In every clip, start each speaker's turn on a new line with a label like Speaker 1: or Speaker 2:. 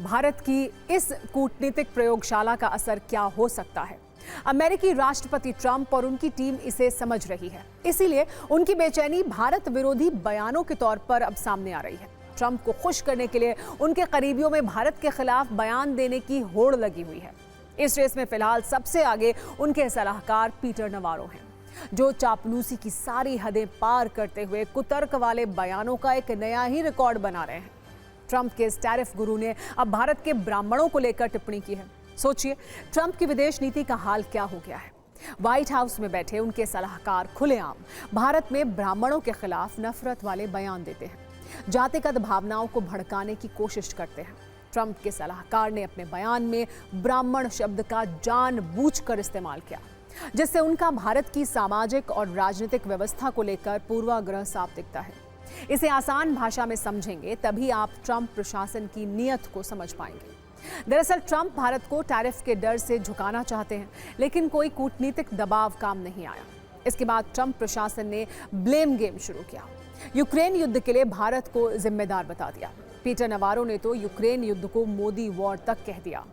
Speaker 1: भारत की इस कूटनीतिक प्रयोगशाला का असर क्या हो सकता है? अमेरिकी राष्ट्रपति ट्रंप और उनकी टीम इसे समझ रही है, इसीलिए उनकी बेचैनी भारत विरोधी बयानों के तौर पर अब सामने आ रही है। ट्रंप को खुश करने के लिए उनके करीबियों में भारत के खिलाफ बयान देने की होड़ लगी हुई है। इस रेस में फिलहाल सबसे आगे उनके सलाहकार पीटर नवारो हैं, जो चापलूसी की सारी हदें पार करते हुए कुतर्क वाले बयानों का एक नया ही रिकॉर्ड बना रहे हैं। ट्रंप के इस टैरिफ गुरु ने अब भारत के ब्राह्मणों को लेकर टिप्पणी की है। सोचिए, ट्रंप की विदेश नीति का हाल क्या हो गया है। व्हाइट हाउस में बैठे उनके सलाहकार खुलेआम भारत में ब्राह्मणों के खिलाफ नफरत वाले बयान देते हैं, जातिगत भावनाओं को भड़काने की कोशिश करते हैं। ट्रंप के सलाहकार ने अपने बयान में ब्राह्मण शब्द का जानबूझकर इस्तेमाल किया, जिससे उनका भारत की सामाजिक और राजनीतिक व्यवस्था को लेकर पूर्वाग्रह साफ दिखता है। इसे आसान भाषा में समझेंगे तभी आप ट्रंप प्रशासन की नीयत को समझ पाएंगे। दरअसल ट्रंप भारत को टैरिफ के डर से झुकाना चाहते हैं, लेकिन कोई कूटनीतिक दबाव काम नहीं आया। इसके बाद ट्रंप प्रशासन ने ब्लेम गेम शुरू किया। यूक्रेन युद्ध के लिए भारत को जिम्मेदार बता दिया। पीटर नवारो ने तो यूक्रेन युद्ध को मोदी वॉर तक कह दिया,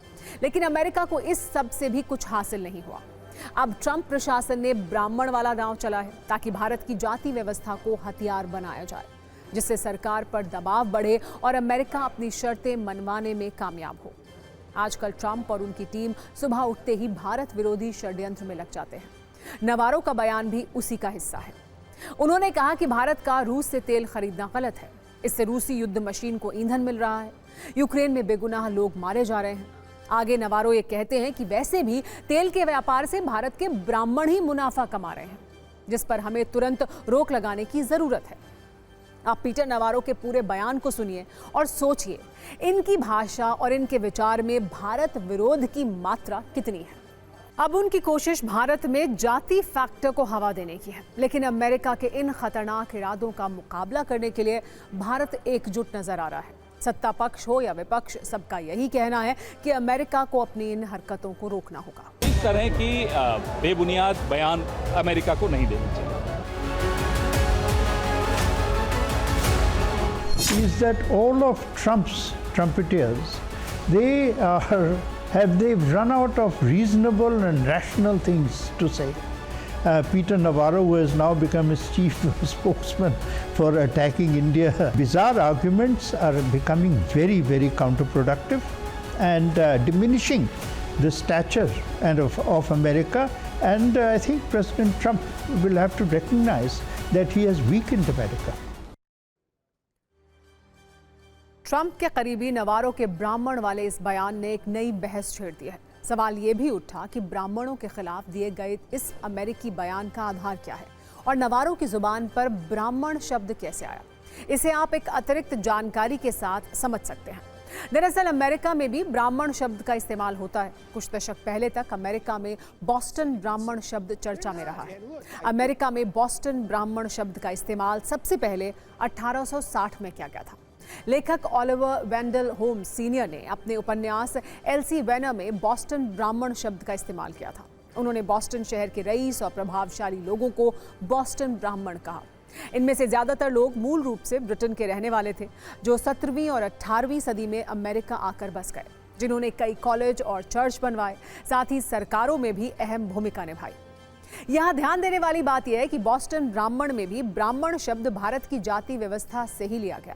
Speaker 1: लेकिन अमेरिका को इस सब से भी कुछ हासिल नहीं हुआ। अब ट्रंप प्रशासन ने ब्राह्मण वाला दांव चला है, ताकि भारत की जाति व्यवस्था को हथियार बनाया जाए, जिससे सरकार पर दबाव बढ़े और अमेरिका अपनी शर्तें मनवाने में कामयाब हो। आजकल ट्रंप और उनकी टीम सुबह उठते ही भारत विरोधी षड्यंत्र में लग जाते हैं। नवारो का बयान भी उसी का हिस्सा है। उन्होंने कहा कि भारत का रूस से तेल खरीदना गलत है, इससे रूसी युद्ध मशीन को ईंधन मिल रहा है। यूक्रेन में बेगुनाह लोग मारे जा रहे हैं। आगे नवारो ये कहते हैं कि वैसे भी तेल के व्यापार से भारत के ब्राह्मण ही मुनाफा कमा रहे हैं, जिस पर हमें तुरंत रोक लगाने की जरूरत है। आप पीटर नवारो के पूरे बयान को सुनिए और सोचिए, इनकी भाषा और इनके विचार में भारत विरोध की मात्रा कितनी है। अब उनकी कोशिश भारत में जाति फैक्टर को हवा देने की है, लेकिन अमेरिका के इन खतरनाक इरादों का मुकाबला करने के लिए भारत एकजुट नजर आ रहा है। सत्ता पक्ष हो या विपक्ष, सबका यही कहना है कि अमेरिका को अपनी इन हरकतों को रोकना होगा।
Speaker 2: इस तरह की बेबुनियाद बयान अमेरिका को नहीं देनी चाहिए।
Speaker 3: Is that all of Trump's trumpeters, they've run out of reasonable and rational things to say. Peter Navarro, who has now become his chief spokesman for attacking India, bizarre arguments are becoming very, very counterproductive and diminishing the stature of America. And I think President Trump will have to recognize that he has weakened America.
Speaker 1: Trump के करीबी नवारो के ब्राह्मण वाले इस बयान ने एक नई बहस छेड़ दी है। सवाल ये भी उठा कि ब्राह्मणों के खिलाफ दिए गए इस अमेरिकी बयान का आधार क्या है और नवारो की जुबान पर ब्राह्मण शब्द कैसे आया। इसे आप एक अतिरिक्त जानकारी के साथ समझ सकते हैं। दरअसल अमेरिका में भी ब्राह्मण शब्द का इस्तेमाल होता है। कुछ दशक पहले तक अमेरिका में बॉस्टन ब्राह्मण शब्द चर्चा में रहा है। अमेरिका में बॉस्टन ब्राह्मण शब्द का इस्तेमाल सबसे पहले 1860 में किया गया था। लेखक ऑलिवर वेंडल होम्स सीनियर ने अपने उपन्यास एल्सी वेनर में बॉस्टन ब्राह्मण शब्द का इस्तेमाल किया था। उन्होंने बॉस्टन शहर के रईस और प्रभावशाली लोगों को बॉस्टन ब्राह्मण कहा। इनमें से ज्यादातर लोग मूल रूप से ब्रिटेन के रहने वाले थे, जो 17वीं और 18वीं सदी में अमेरिका आकर बस गए, जिन्होंने कई कॉलेज और चर्च बनवाए, साथ ही सरकारों में भी अहम भूमिका निभाई। यहाँ ध्यान देने वाली बात यह है कि बॉस्टन ब्राह्मण में भी ब्राह्मण शब्द भारत की जाति व्यवस्था से ही लिया गया।